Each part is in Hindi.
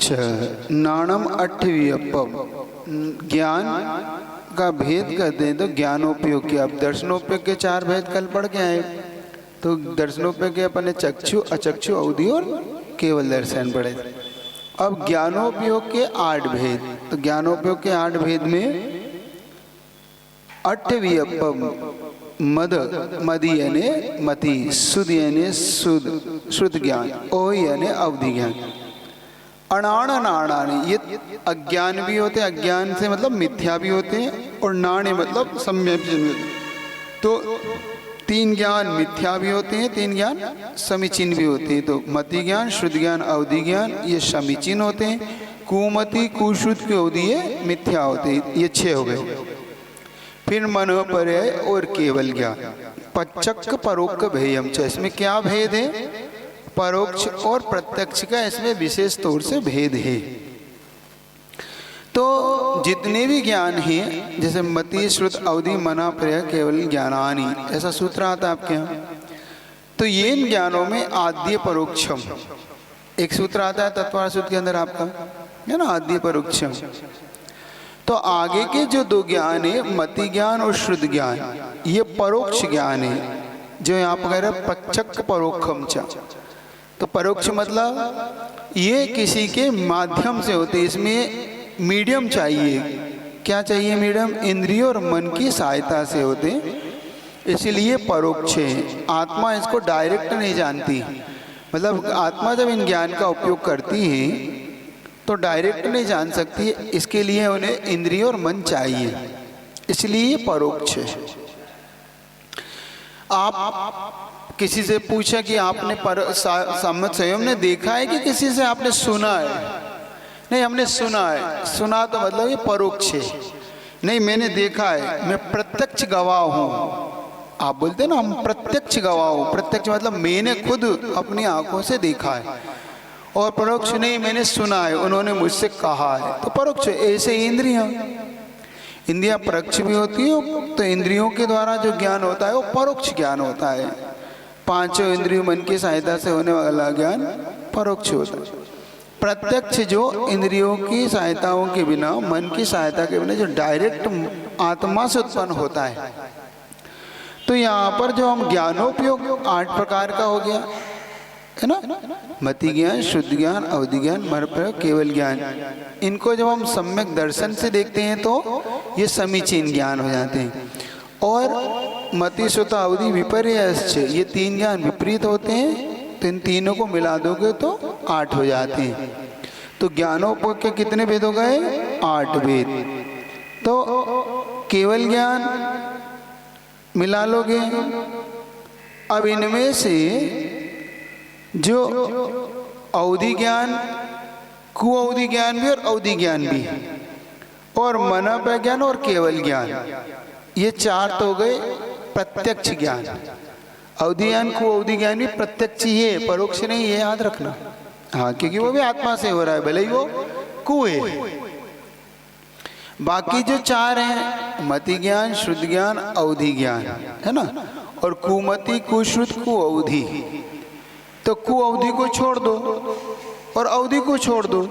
अच्छा, नाणम अठ्ठवीयपम, ज्ञान का भेद करते हैं तो ज्ञानोपयोग के, अब दर्शनोपयोग के 4 भेद कल पढ़ के आए। तो दर्शनोपयोग के अपने चक्षु, अचक्षु, अवधि और केवल दर्शन पढ़े। अब ज्ञानोपयोग के 8 भेद। तो ज्ञानोपयोग के 8 भेद में अठ्ठवीयपम, मद, मदी यानी मति, सुध यानी सुध, श्रुत ज्ञान, ओहि यानी अवधि ज्ञान, अनाण नाणानी, ये अज्ञान भी होते हैं, अज्ञान से मतलब मिथ्या भी होते हैं, और नाणे मतलब सम्यक। तो 3 ज्ञान मिथ्या भी होते हैं, 3 ज्ञान समीचीन भी होते हैं। तो मति ज्ञान, श्रुत ज्ञान, अवधि ज्ञान ये समीचीन होते हैं। कुमति, कुश्रुत की अवधि ये मिथ्या होते हैं। ये 6 हो गए। फिर मनोपर्यय और केवल ज्ञान, पच्चक परोक्ष भेयम च, इसमें क्या भेद है? परोक्ष और प्रत्यक्ष का इसमें विशेष तौर से भेद है। तो जितने भी ज्ञान हैं, जैसे मति, श्रुत, अवधि, मना, पर्यय, केवल ज्ञानानि, ऐसा सूत्र आता है आपके यहाँ। तो ये इन ज्ञानों में आद्य परोक्षम एक सूत्र आता है तत्वार्थ सूत्र के अंदर आपका, है ना, आद्य परोक्षम। तो आगे के जो 2 ज्ञान है, मति ज्ञान और श्रुत ज्ञान, ये परोक्ष ज्ञान है, जो यहाँ पर कह रहे पच्चक परोक्षम च। तो परोक्ष मतलब ये किसी के माध्यम से होते, इसमें मीडियम चाहिए। क्या चाहिए मीडियम? इंद्रियों और मन की सहायता से होते, इसलिए परोक्ष है। आत्मा इसको डायरेक्ट नहीं जानती, मतलब आत्मा जब इन ज्ञान का उपयोग करती है तो डायरेक्ट नहीं जान सकती, इसके लिए उन्हें इंद्रियों और मन चाहिए, इसलिए ये परोक्ष है। आप किसी से पूछा कि आपने सम्मत संयम ने देखा है कि किसी से आपने सुना है? नहीं, हमने सुना है। सुना तो मतलब ये परोक्ष है। नहीं, मैंने देखा है, मैं प्रत्यक्ष गवाह हूँ। आप बोलते हैं ना, हम प्रत्यक्ष गवाह हूँ। प्रत्यक्ष मतलब मैंने खुद अपनी आंखों से देखा है। और परोक्ष नहीं, मैंने सुना है, उन्होंने मुझसे कहा है, तो परोक्ष। ऐसे इंद्रियां परोक्ष भी होती है, तो इंद्रियों के द्वारा जो ज्ञान होता है वो परोक्ष ज्ञान होता है। 5 इंद्रियों मन की सहायता से होने वाला ज्ञान परोक्ष होता है। प्रत्यक्ष जो इंद्रियों की सहायताओं के बिना, मन की सहायता के बिना, जो डायरेक्ट आत्मा से उत्पन्न होता है। तो यहाँ पर जो हम ज्ञानोपयोग 8 प्रकार का हो गया, है ना, मति ज्ञान, शुद्ध ज्ञान, अवधि ज्ञान, मनोपर्यय, केवल ज्ञान। इनको जब हम सम्यक दर्शन से देखते हैं तो ये समीचीन ज्ञान हो जाते हैं। और मति, श्रुत, अवधि, विपर्ययश्च, ये 3 ज्ञान विपरीत होते हैं। तो इन तीनों को मिला दोगे तो 8 हो जाते हैं। तो ज्ञानोपयोग के कितने भेद हो गए? 8 भेद। तो केवल ज्ञान मिला लोगे। अब इनमें से जो अवधि ज्ञान, कुअवधि ज्ञान भी और अवधि ज्ञान भी, और मनोपर्यय ज्ञान और केवल ज्ञान, ये 4 तो हो गए प्रत्यक्ष ज्ञान। अवधि ज्ञान, कुअवधि ज्ञान भी प्रत्यक्ष ही है, परोक्ष नहीं है, याद रखना। हाँ, क्योंकि वो भी आत्मा से हो रहा है, भले ही वो कुए। बाकी जो 4 हैं, मति ज्ञान, शुद्ध ज्ञान, अवधि ज्ञान, है ना, और कुमति, कुश्रुत, कुअवधि। तो कुअवधि को छोड़ दो और अवधि को छोड़ दो,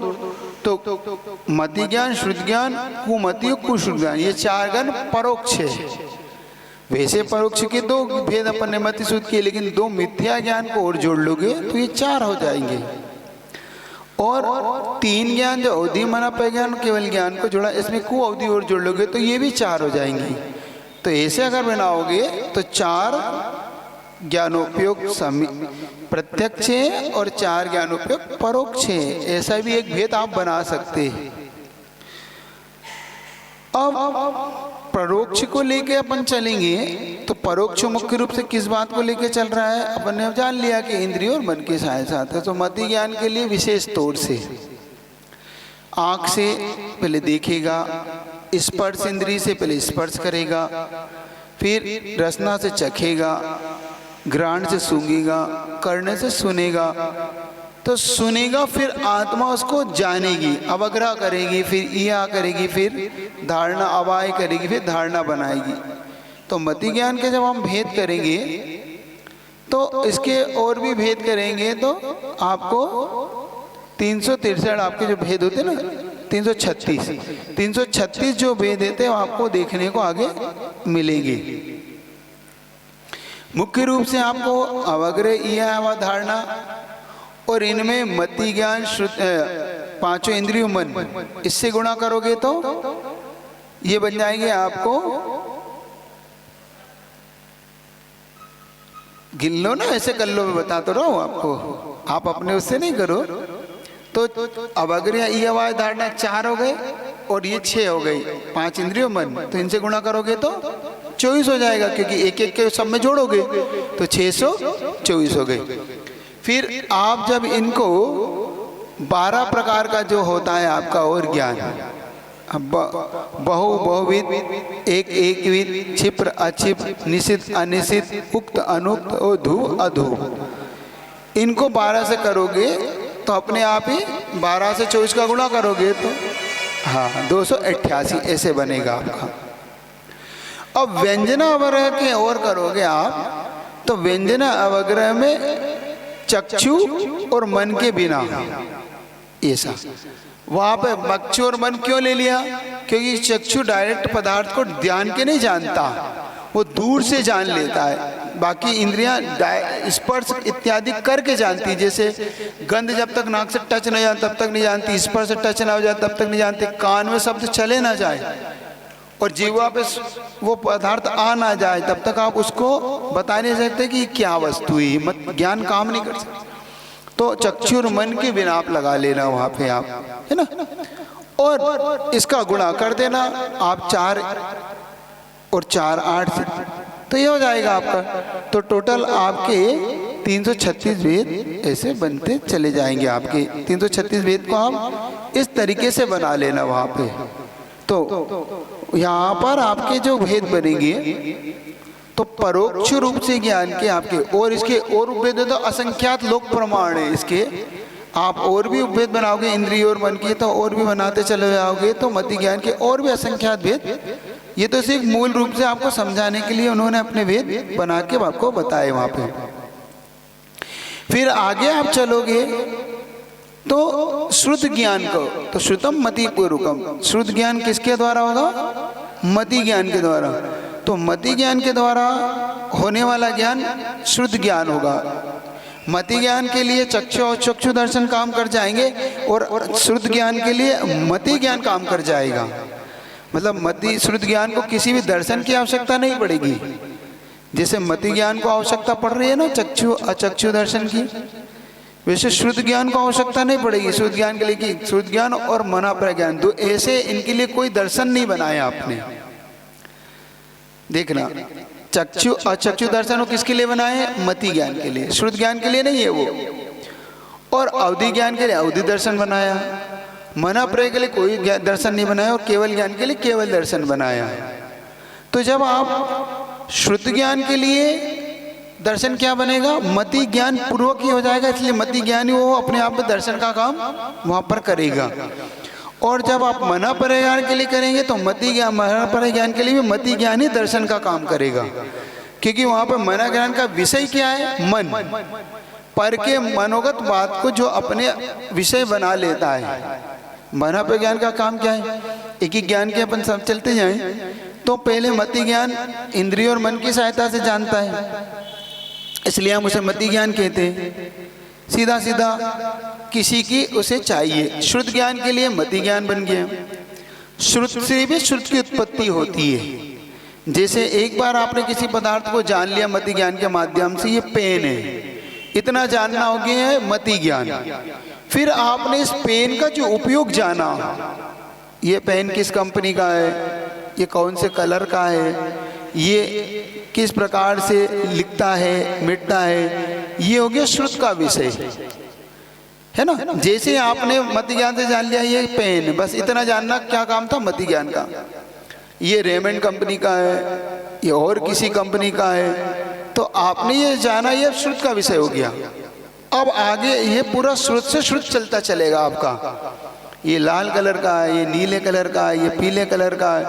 तो मति ज्ञान, शुद्ध ज्ञान, कुमति और कुश्रुत ज्ञान, ये 4 ज्ञान परोक्ष है। वैसे परोक्ष के 2 भेद अपन ने मति शुद्ध किए, लेकिन 2 मिथ्या ज्ञान को और जोड़ लोगे तो ये 4 हो जाएंगे। और 3 ज्ञान जो अवधि, मनोपर्यय ज्ञान, केवल ज्ञान को जोड़ा, इसमें कुअवधि और जोड़ लोगे तो ये भी 4 हो जाएंगी। तो ऐसे अगर बनाओगे तो 4 ज्ञानोपयोग प्रत्यक्ष है और 4 ज्ञानोपयोग परोक्ष है। ऐसा भी एक भेद आप बना सकते हैं। अब परोक्ष को लेके अपन चलेंगे तो परोक्ष मुख्य रूप से किस बात को लेके चल रहा है? अपन ने जान लिया कि इंद्रियों और मन के सहायता से। तो मति ज्ञान के लिए विशेष तौर से आँख से पहले देखेगा, स्पर्श इंद्रिय से पहले स्पर्श करेगा, फिर रसना से चखेगा, घ्राण से सूंघेगा, कर्ण से सुनेगा। तो सुनेगा, फिर आत्मा उसको जानेगी, अवग्रह करेगी, फिर इया करेगी, फिर धारणा, अवाय करेगी, फिर धारणा बनाएगी। तो मति ज्ञान के जब हम भेद करेंगे तो इसके और भी भेद करेंगे तो आपको 363 आपके जो भेद होते हैं ना, 336 जो भेद देते हैं आपको देखने को आगे मिलेंगे। मुख्य रूप से आपको अवग्रह यह अवधारणा और इनमें मति ज्ञान पांचों इंद्रियों मन, इससे गुणा करोगे तो ये बन जाएंगे आपको, गिन लो ना, ऐसे कर लो, मैं बताता रहा हूँ आपको, आप अपने उससे नहीं करो। तो अवग्रह ये अवधारणा 4 हो गए और ये 6 हो गई, 5 इंद्रियों मन, तो इनसे गुणा करोगे तो 24 हो जाएगा, क्योंकि एक एक के सब में जोड़ोगे तो 624 हो गए। फिर आप जब इनको 12 प्रकार का जो होता है आपका और ज्ञान, बहुविध, एकविध, क्षिप्र अक्षिप्र, निषिद्ध अनिषिद्ध, उक्त अनुक्त और ध्रुव अध्रुव, इनको 12 से करोगे तो अपने आप ही 12 से 24 का गुणा करोगे तो हाँ 288 ऐसे बनेगा आपका। अब व्यंजना अवग्रह के और करोगे आप तो व्यंजना अवग्रह में चक्षु और मन के बिना, ऐसा वहां पे चक्षु और मन क्यों ले लिया? क्योंकि चक्षु डायरेक्ट पदार्थ को ध्यान के नहीं जानता, वो दूर से जान लेता है। बाकी इंद्रियां स्पर्श इत्यादि करके जानती, जैसे गंध जब तक नाक से टच नहीं जाए तब तक नहीं जानती, स्पर्श से टच ना हो जाए तब तक नहीं जानती, कान में शब्द चले ना जाए और जीवा पे वो पदार्थ आ ना जाए तब तक आप उसको बता नहीं सकते कि क्या वस्तु है, मत ज्ञान काम नहीं कर सकते। तो चक्षु और मन के बिना आप लगा लेना वहां पे आप, है ना, और इसका गुणा कर देना आप 4 और 4 8 से, तो ये हो जाएगा आपका। तो टोटल आपके 336 वेद ऐसे बनते चले जाएंगे। आपके 336 वेद को हम इस तरीके से बना लेना वहां पे। तो यहाँ पर आपके जो भेद बनेंगे तो परोक्ष रूप से ज्ञान के आपके, और इसके और उपभेद तो असंख्यात लोक प्रमाण है इसके, आप और भी उपभेद बनाओगे इंद्रिय और मन के तो और भी बनाते चले जाओगे, तो मति ज्ञान के और भी असंख्यात भेद। ये तो सिर्फ मूल रूप से आपको समझाने के लिए उन्होंने अपने भेद बना के आपको बताए वहां पे। फिर आगे आप चलोगे तो श्रुत ज्ञान को, तो श्रुतम मति पूर्वकम, श्रुत ज्ञान किसके द्वारा होगा? मति ज्ञान के द्वारा। तो मति ज्ञान के द्वारा होने वाला ज्ञान श्रुत ज्ञान होगा। मति ज्ञान के लिए चक्षु और चक्षु दर्शन काम कर जाएंगे और श्रुत ज्ञान के लिए मति ज्ञान काम कर जाएगा। मतलब मति श्रुत ज्ञान को किसी भी दर्शन की आवश्यकता नहीं पड़ेगी, जैसे मति ज्ञान को आवश्यकता पड़ रही है ना चक्षु अचक्षु दर्शन की, वैसे श्रुत ज्ञान को आवश्यकता नहीं पड़ेगी। श्रुत ज्ञान के लिए कि श्रुत ज्ञान और मना प्रज्ञान दो ऐसे, इनके लिए कोई दर्शन नहीं बनाया आपने। देखना, चक्षु अचक्षु दर्शन वो किसके लिए बनाए? मति ज्ञान के लिए, श्रुत ज्ञान के लिए नहीं है वो। और अवधि ज्ञान के लिए अवधि दर्शन बनाया, मना प्रय के लिए कोई दर्शन नहीं बनाया, और केवल ज्ञान के लिए केवल दर्शन बनाया। तो जब आप श्रुत ज्ञान के लिए दर्शन क्या बनेगा? मति ज्ञान पूर्वक ही हो जाएगा, इसलिए मति ज्ञान ही वो अपने आप में दर्शन का काम वहां पर करेगा। और जब आप मना पर ज्ञान के लिए करेंगे तो मति ज्ञान, मना पर ज्ञान के लिए भी मति ज्ञान ही दर्शन का काम करेगा, क्योंकि वहां पर मना ज्ञान का विषय क्या है? मन। पर के मनोगत बात को जो अपने विषय बना लेता है। मना पर ज्ञान का काम क्या है? एक ही ज्ञान के अपन सब चलते जाएं तो पहले मति ज्ञान इंद्रिय और मन की सहायता से जानता है, इसलिए हम उसे मति ज्ञान कहते हैं। सीधा सीधा किसी की उसे चाहिए। श्रुत ज्ञान के लिए मति ज्ञान बन गया। श्रुत से भी श्रुत की उत्पत्ति होती है। जैसे एक बार आपने किसी पदार्थ को जान लिया मति ज्ञान के माध्यम से, ये पेन है, इतना जानना हो गया है मति ज्ञान। फिर आपने इस पेन का जो उपयोग जाना, ये पेन किस कंपनी का है, ये कौन से कलर का है, ये किस प्रकार से लिखता है मिटता है, ये हो गया श्रुत का विषय, है ना। जैसे आपने मति ज्ञान से जान लिया ये पेन, बस इतना जानना क्या काम था मति ज्ञान का। ये रेमंड कंपनी का है, ये और किसी कंपनी का है, तो आपने ये जाना, ये श्रुत का विषय हो गया। अब आगे ये पूरा श्रुत से श्रुत चलता चलेगा आपका। ये लाल कलर का है, ये नीले कलर का है, ये पीले कलर का है,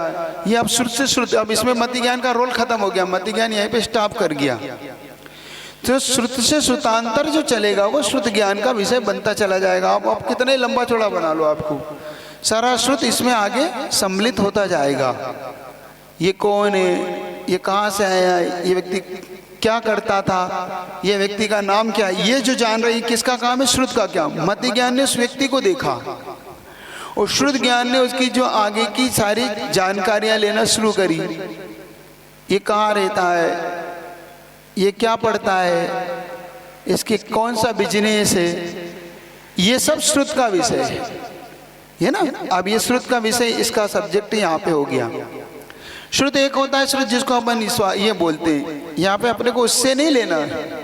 ये अब श्रुत से श्रुत। अब इसमें मति ज्ञान का रोल खत्म हो गया, मति ज्ञान यहीं पे स्टॉप कर गया। तो श्रुत से श्रुतांतर जो चलेगा वो श्रुत ज्ञान का विषय बनता चला जाएगा। आप कितने लंबा चौड़ा बना लो, आपको सारा श्रुत इसमें आगे सम्मिलित होता जाएगा। ये कौन है, ये कहाँ से आया, ये व्यक्ति क्या करता था, ये व्यक्ति का नाम क्या है, ये जो जान रही किसका काम है, श्रुत का क्या। मति ज्ञान ने उस व्यक्ति को देखा और श्रुत ज्ञान ने उसकी जो आगे की सारी जानकारियां लेना शुरू करी। ये कहाँ रहता है, ये क्या पढ़ता है, इसके कौन सा बिजनेस है, ये सब श्रुत का विषय है ना। अब ये श्रुत का विषय, इसका सब्जेक्ट यहाँ पे हो गया। श्रुत एक होता है श्रुत जिसको अपन ये बोलते हैं, यहाँ पे अपने को उससे नहीं लेना है।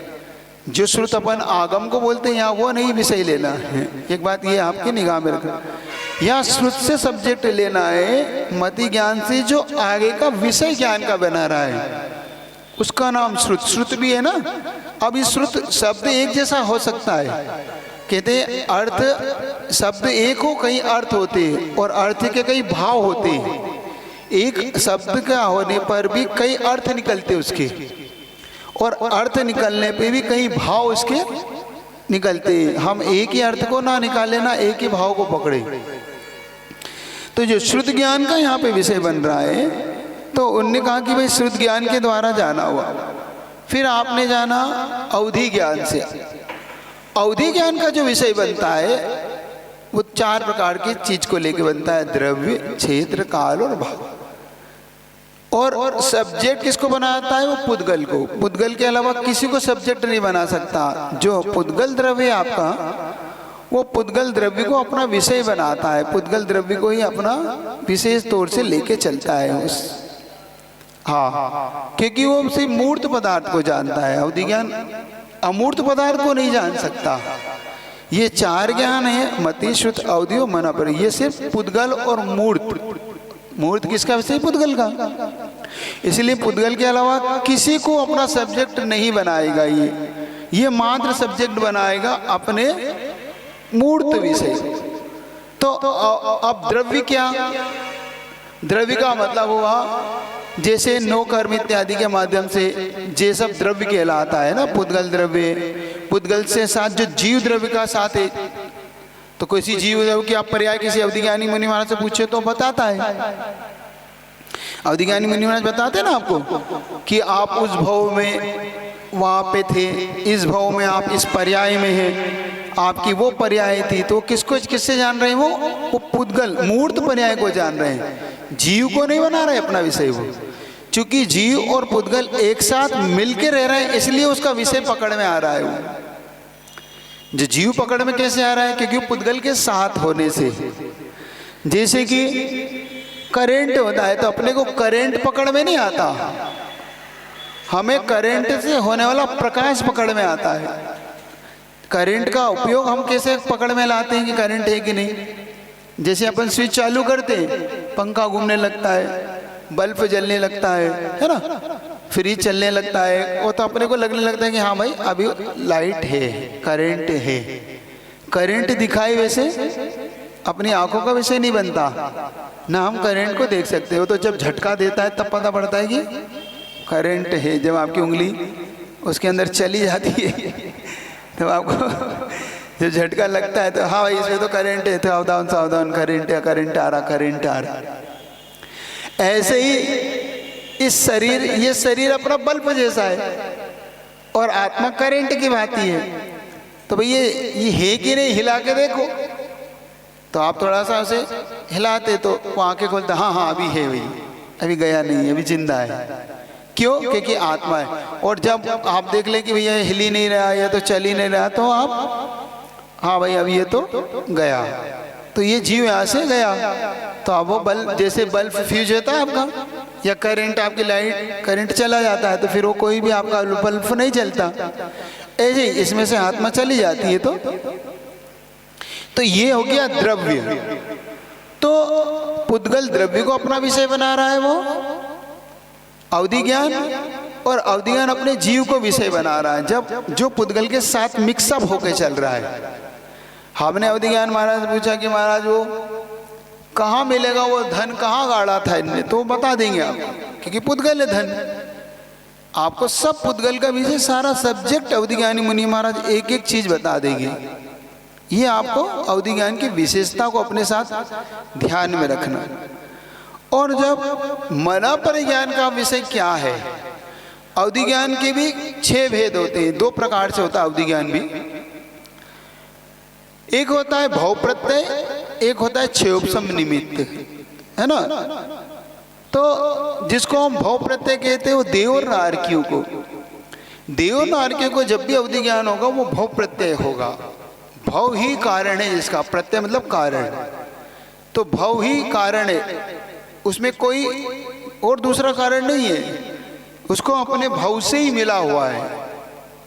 जो श्रुत अपन आगम को बोलते हैं यहाँ वो नहीं विषय लेना है। एक बात ये आपकी निगाह में रखना, यहाँ श्रुत से सब्जेक्ट लेना है, मति ज्ञान से जो आगे का विषय ज्ञान का बना रहा है उसका नाम श्रुत। श्रुत भी है ना। अब इस श्रुत शब्द एक जैसा हो सकता है, कहते हैं अर्थ शब्द एक हो, कई अर्थ होते हैं और अर्थ के कई भाव होते हैं। एक शब्द का होने पर भी कई अर्थ निकलते उसके, और अर्थ निकलने पे भी कई भाव उसके निकलते हैं। हम एक ही अर्थ को ना निकाले ना एक ही भाव को पकड़े। तो जो श्रुत ज्ञान का यहाँ पे विषय बन रहा है, तो उनने कहा कि भाई श्रुत ज्ञान के द्वारा जाना हुआ। फिर आपने जाना अवधि ज्ञान से। अवधि ज्ञान का जो विषय बनता है वो 4 प्रकार की चीज को लेके बनता है, द्रव्य, क्षेत्र, काल और भाव। और सब्जेक्ट किसको बनाता है, वो पुद्गल को। पुद्गल के अलावा किसी को सब्जेक्ट नहीं बना सकता। जो पुद्गल द्रव्य है आपका, वो पुद्गल द्रव्य को अपना विषय बनाता है, पुद्गल द्रव्य को ही अपना विशेष तौर से लेके चलता है उस। हाँ, क्योंकि वो सिर्फ मूर्त पदार्थ को जानता है। अवधि ज्ञान अमूर्त पदार्थ को नहीं जान सकता। ये 4 ज्ञान है, मति, श्रुत, अवधि और मन पर। ये सिर्फ पुद्गल और मूर्त। मूर्त किसका विषय, पुद्गल का। इसलिए पुद्गल के अलावा किसी को अपना सब्जेक्ट नहीं बनाएगा। ये मात्र सब्जेक्ट बनाएगा अपने मूर्त विषय। तो अब द्रव्य क्या, द्रव्य का मतलब हुआ जैसे नो कर्म इत्यादि के माध्यम से ये सब द्रव्य कहलाता है ना। पुद्गल द्रव्य, पुद्गल से साथ जो जीव द्रव्य का साथ है, तो किसी जीव द्रव्य की आप पर्याय किसी अवधि ज्ञानी मुनि महाराज से पूछे तो बताता है। अवधि ज्ञानी मुनि महाराज बताते हैं ना आपको कि आप उस भव में वहाँ पे थे, इस भव में आप इस पर्याय में हैं, आपकी वो पर्याय थी। तो किसको किससे जान रहे हैं, वो पुद्गल मूर्त पर्याय को जान रहे हैं, जीव को नहीं बना रहे अपना विषय। वो चूंकि जीव और पुद्गल एक साथ मिलके रह रहे हैं, इसलिए उसका विषय पकड़ में आ रहा है। वो जो जीव पकड़ में कैसे आ रहा है, क्योंकि पुद्गल के साथ होने से। जैसे कि करंट होता है तो अपने को करंट पकड़ में नहीं आता, हमें करंट से होने वाला प्रकाश पकड़ में आता है। करंट का उपयोग हम कैसे पकड़ में लाते हैं कि करंट है कि नहीं। जैसे अपन स्विच चालू करते हैं, पंखा घूमने लगता है, बल्ब जलने लगता है ना, फ्रिज चलने लगता है, वो तो अपने को लगने लगता है कि हाँ भाई अभी लाइट है, करंट है। करंट दिखाई वैसे अपनी आंखों का विषय नहीं बनता ना, हम करंट को देख सकते हो। तो जब झटका देता है तब पता पड़ता है कि करंट है। जब आपकी उंगली उसके अंदर चली जाती है तो आपको जब झटका लगता है तो हाँ भाई इसमें तो करंट है, तो सावधान सावधान करंट है, करंट आ रहा, करंट आ रहा। ऐसे ही इस शरीर, ये शरीर अपना बल्ब जैसा है और आत्मा करंट की भांति है। तो भैया ये है कि नहीं, हिला के देखो। तो आप थोड़ा सा उसे हिलाते तो वो आंखें खोलता, हाँ हाँ अभी है भाई, अभी गया नहीं, अभी जिंदा है। क्यों, क्योंकि आत्मा है। और जब आप देख लें कि भैया हिल ही नहीं रहा या तो चल ही नहीं रहा, तो आप हाँ भाई अभी ये तो गया, तो ये जीव यहाँ से गया। तो अब वो बल्ब, जैसे बल्ब फ्यूज होता है आपका या करंट, आपकी लाइट करंट चला जाता है तो फिर वो कोई भी आपका बल्ब नहीं चलता। ऐसे इसमें से आत्मा चली जाती है। तो ये हो गया द्रव्य। तो पुद्गल द्रव्य को अपना विषय बना रहा है वो अवधि ज्ञान, और अवधि ज्ञान अपने जीव को विषय बना रहा है जब जो पुद्गल के साथ मिक्सअप होकर चल रहा है। हमने अवधि ज्ञान महाराज से पूछा कि महाराज वो कहाँ मिलेगा, वो धन कहाँ गाड़ा था इनने, तो बता देंगे आप, क्योंकि पुद्गल है धन। आपको सब पुद्गल का विषय सारा सब्जेक्ट अवधि ज्ञानी मुनि महाराज एक एक चीज बता देंगे। ये आपको अवधि ज्ञान की विशेषता को अपने साथ ध्यान में रखना। और जब मना परिज्ञान का विषय क्या है, अवधि ज्ञान के भी 6 भेद होते हैं, 2 प्रकार से होता है अवधि ज्ञान भी। एक होता है भाव प्रत्यय, एक होता है क्षयोपशम निमित्त, है ना। तो जिसको हम भाव प्रत्यय कहते हैं वो देव और नारकियों को, देव और नारकियों को जब भी अवधि ज्ञान होगा वो भाव प्रत्यय होगा। भाव ही कारण है जिसका, प्रत्यय मतलब कारण, तो भाव ही कारण है, उसमें कोई और दूसरा कारण नहीं है, उसको अपने भाव से ही मिला हुआ है।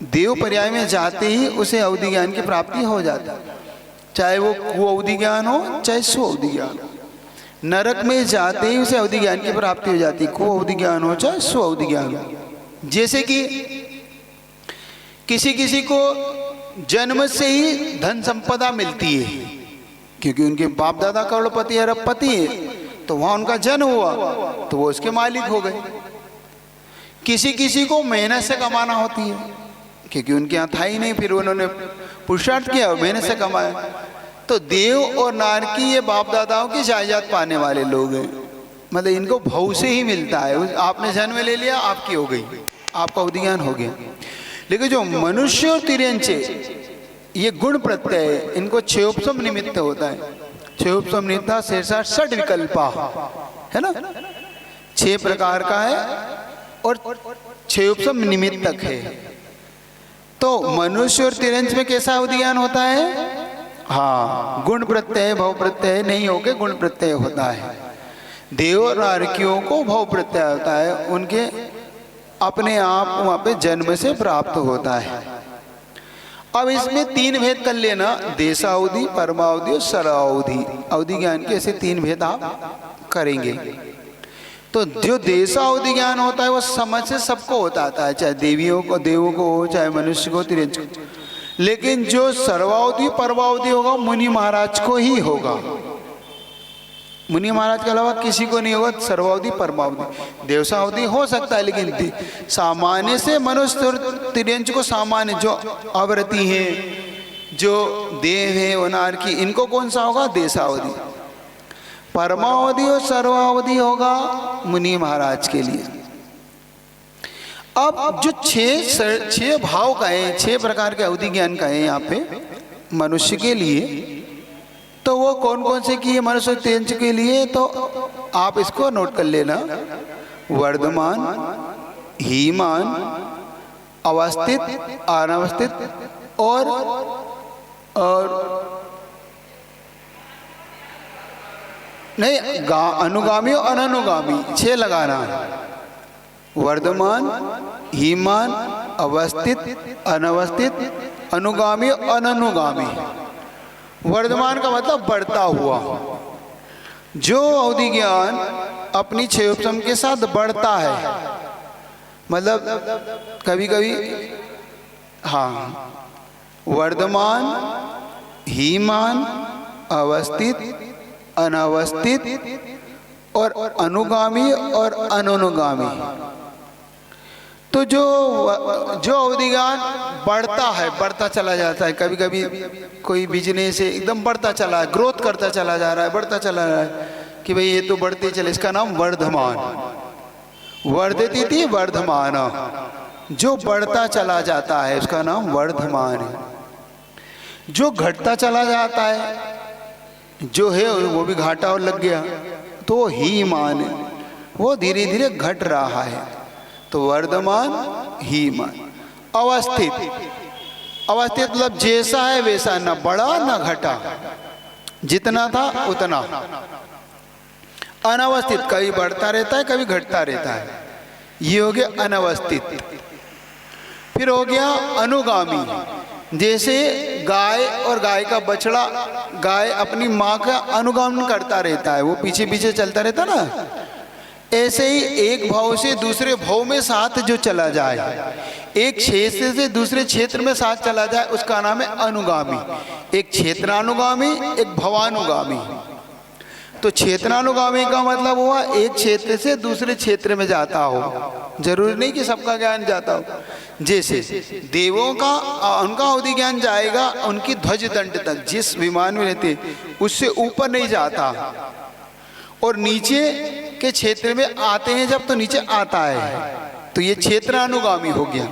देव पर्याय में जाते ही उसे अवधि ज्ञान की प्राप्ति हो जाती है, चाहे वो कु अवधि ज्ञान हो चाहे सु अवधि ज्ञान हो। नरक में जाते ही उसे अवधि ज्ञान की प्राप्ति हो जाती है, कु अवधि ज्ञान हो चाहे सु अवधि ज्ञान हो। जैसे कि किसी किसी को जन्म से ही धन संपदा मिलती है, क्योंकि उनके बाप दादा करोड़पति अरबपति है, तो वहाँ उनका जन्म हुआ तो वो उसके मालिक हो गए। किसी किसी को मेहनत से कमाना होती है, क्योंकि उनके यहाँ था ही नहीं, फिर उन्होंने पुरुषार्थ किया और मेहनत से कमाया। तो देव और नारकी ये बाप दादाओं की जायदाद पाने वाले लोग हैं, मतलब इनको भाव से ही मिलता है। आपने जन्म ले लिया, आपकी हो गई, आपका अवधि ज्ञान हो गया। लेकिन जो मनुष्य और तिर्यंचे ये गुण प्रत्यय है, इनको क्षयोपशम निमित्त होता है। क्षयोपशम निमित्त शेषार्थ षड विकल्पा, है ना, 6 प्रकार का है और क्षयोपशम निमित्तक है। तो मनुष्य और तिर्यंच में कैसा अवधि ज्ञान होता है? हाँ, गुण प्रत्यय भाव प्रत्यय नहीं होके गुण प्रत्यय होता है। देव और नारकियों को भाव प्रत्यय होता है, उनके अपने आप वहाँ पे जन्म से प्राप्त होता है। अब इसमें 3 भेद कर लेना, देशावधि, परमावधि और सरावधि। अवधि ज्ञान के ऐसे 3 भेद आप करेंगे। तो जो देशावधि ज्ञान होता है वो समझ से सबको होता है, चाहे देवियों को, देवों को हो, चाहे मनुष्य को, तिर्यंच को। लेकिन जो सर्वावधि परमावधि होगा मुनि महाराज को ही होगा, मुनि महाराज के अलावा किसी को नहीं होगा। सर्वावधि परमावधि, देवसावधि हो सकता है, लेकिन सामान्य से मनुष्य और तिर्यंच को, सामान्य जो अवरति हैं, जो देव है, वनार की, इनको कौन सा होगा? देशावधि। परमावधि और सर्वावधि होगा मुनि महाराज के लिए। अब जो 6 भाव का है, 6 प्रकार के अवधि ज्ञान का है यहाँ पे मनुष्य के लिए, तो वो कौन कौन से किए मनुष्य तिर्यंच के लिए? तो आप इसको नोट कर लेना, वर्धमान, हीमान, अवस्थित, अनवस्थित और नहीं, अनुगामी और अननुगामी, 6 लगाना। वर्धमान, हीमान, अवस्थित, अनवस्थित, अनुगामी और अननुगामी। वर्धमान का मतलब बढ़ता हुआ, जो अवधि ज्ञान अपनी क्षयोपशम के साथ बढ़ता है, मतलब कभी कभी, हाँ, वर्धमान, हीमान, अवस्थित, अनावस्थित और अनुगामी और अननुगामी। तो जो अवधि ज्ञान बढ़ता है, बढ़ता चला जाता है, कभी कभी कोई बिजनेस है एकदम बढ़ता चला है, ग्रोथ करता चला जा रहा है, बढ़ता चला रहा है कि भाई ये तो बढ़ते चले, इसका नाम वर्धमान। वर्धती थी वर्धमान, जो बढ़ता चला जाता है उसका नाम वर्धमान है। जो घटता चला जाता है, जो है वो भी घाटा और लग गया, तो वो हीमान है, वो धीरे धीरे घट रहा है, तो वर्धमान, हीमान। अवस्थित, अवस्थित मतलब जैसा है वैसा, ना बढ़ा ना घटा, जितना था उतना। अनवस्थित, कभी बढ़ता रहता है कभी घटता रहता है, ये हो गया अनवस्थित। फिर हो गया अनुगामी, जैसे गाय और गाय का बछड़ा, गाय अपनी माँ का अनुगमन करता रहता है, वो पीछे पीछे चलता रहता ना, ऐसे ही एक भाव से दूसरे भाव में साथ जो चला जाए, एक क्षेत्र से दूसरे क्षेत्र में साथ चला जाए, उसका नाम है अनुगामी। एक क्षेत्रानुगामी, एक भवानुगामी। तो क्षेत्रानुगामी का मतलब हुआ एक क्षेत्र से दूसरे क्षेत्र में जाता हो, जरूरी नहीं कि सबका ज्ञान जाता हो। जैसे देवों का उनका अवधि ज्ञान जाएगा उनकी ध्वज दंड तक, जिस विमान में रहते उससे ऊपर नहीं जाता, और नीचे के क्षेत्र में आते हैं जब तो नीचे आता है, तो ये क्षेत्रानुगामी हो गया।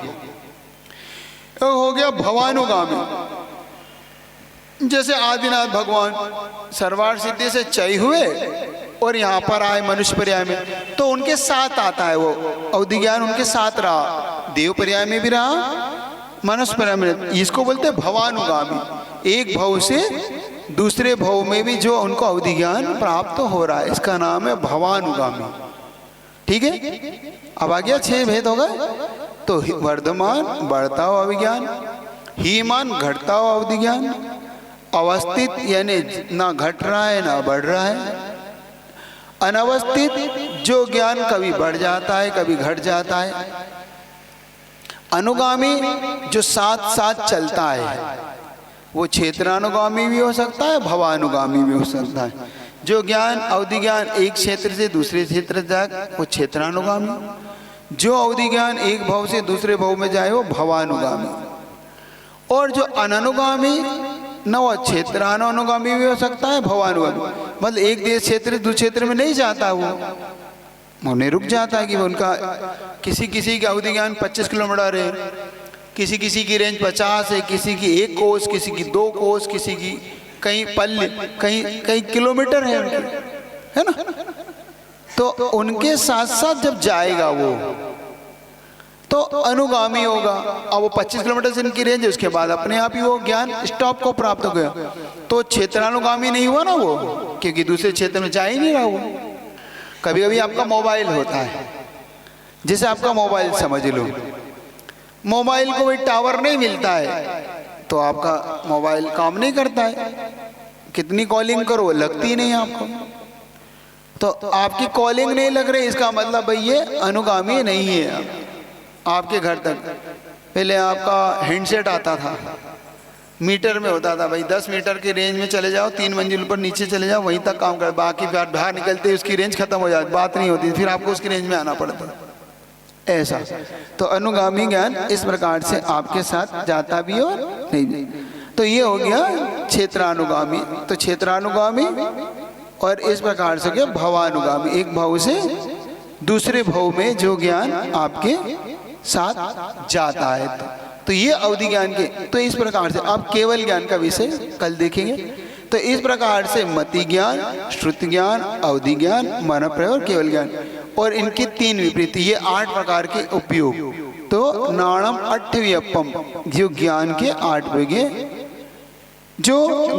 हो गया भवानुगामी, जैसे आदिनाथ भगवान सर्वार्थ सिद्धि से चय हुए और यहाँ पर आए मनुष्य पर्याय में, तो उनके साथ आता है वो अवधि ज्ञान, उनके साथ रहा, देव पर्याय में भी रहा, मनुष्य पर्याय में। इसको बोलते हैं भवानुगामी, एक भव से दूसरे भव में भी जो उनको अवधि ज्ञान प्राप्त हो रहा है, इसका नाम है भवानुगामी। ठीक है, अब आ गया 6 भेद हो गए। तो वर्धमान बढ़ता हुआ अभिज्ञान, हीमान घटता हुआ अवधि ज्ञान, अवस्थित यानी ना घट रहा है ना बढ़ रहा है, अनवस्थित जो ज्ञान कभी बढ़ जाता है कभी घट जाता है, अनुगामी जो साथ साथ चलता है, वो क्षेत्रानुगामी भी हो सकता है भवानुगामी भी हो सकता है। जो ज्ञान अवधि ज्ञान एक क्षेत्र से दूसरे क्षेत्र जाए वो क्षेत्रानुगामी, जो अवधि ज्ञान एक भव से दूसरे भव में जाए वो भवानुगामी, और जो अननुगामी न वो क्षेत्रानुगामी भी हो सकता है भवानुगामी, मतलब एक देश क्षेत्र दूसरे क्षेत्र में नहीं जाता, वो नहीं रुक जाता है कि वो उनका किसी किसी की अवधि ज्ञान 25 किलोमीटर है, किसी किसी की रेंज 50 है, किसी की 1 कोस, किसी की 2 कोस, किसी की कहीं पल्ले कहीं किलोमीटर है उनके, है ना। तो उनके साथ साथ जब जाएगा वो तो अनुगामी होगा। अब वो 25 किलोमीटर से इनकी रेंज है, उसके बाद अपने आप ही वो ज्ञान स्टॉप को प्राप्त हो गया, तो क्षेत्रानुगामी नहीं हुआ ना वो, क्योंकि दूसरे क्षेत्र में जा ही नहीं रहा वो। कभी कभी आपका मोबाइल होता है, जैसे आपका मोबाइल समझ लो, मोबाइल को कोई टावर नहीं मिलता है तो आपका मोबाइल काम नहीं करता है, कितनी कॉलिंग करो लगती नहीं आपको, तो आपकी कॉलिंग नहीं लग रही, इसका मतलब भाई ये अनुगामी नहीं है आपके घर तक। पहले आपका हैंडसेट आता था, मीटर में होता था, भाई 10 मीटर की रेंज में चले जाओ, 3 मंजिल ऊपर नीचे चले जाओ, वहीं तक काम कर, बाकी बाहर निकलते उसकी रेंज खत्म हो जाती, बात नहीं होती, फिर आपको उसकी रेंज में आना पड़ता, ऐसा। तो अनुगामी ज्ञान इस प्रकार से आपके साथ जाता भी और नहीं भी। तो ये हो गया क्षेत्रानुगामी। तो क्षेत्रानुगामी और इस प्रकार से क्या भवानुगामी, एक भव से दूसरे भव में जो ज्ञान आपके साथ जाता है, तो ये अवधि ज्ञान के। तो इस प्रकार से आप केवल ज्ञान का विषय कल देखेंगे। तो इस प्रकार से मति ज्ञान, श्रुति ज्ञान, अवधि ज्ञान, मन प्रयोग, केवल ज्ञान, और इनकी 3 विपरीत, ये 8 प्रकार के उपयोग। तो नाणम अट्ठव्यपम, जो ज्ञान के 8 विज्ञ, जो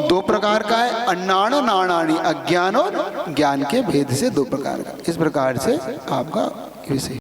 2 प्रकार का है, अन्नाण नाणानी, अज्ञान और ज्ञान के भेद से 2 प्रकार का। इस प्रकार से आपका विषय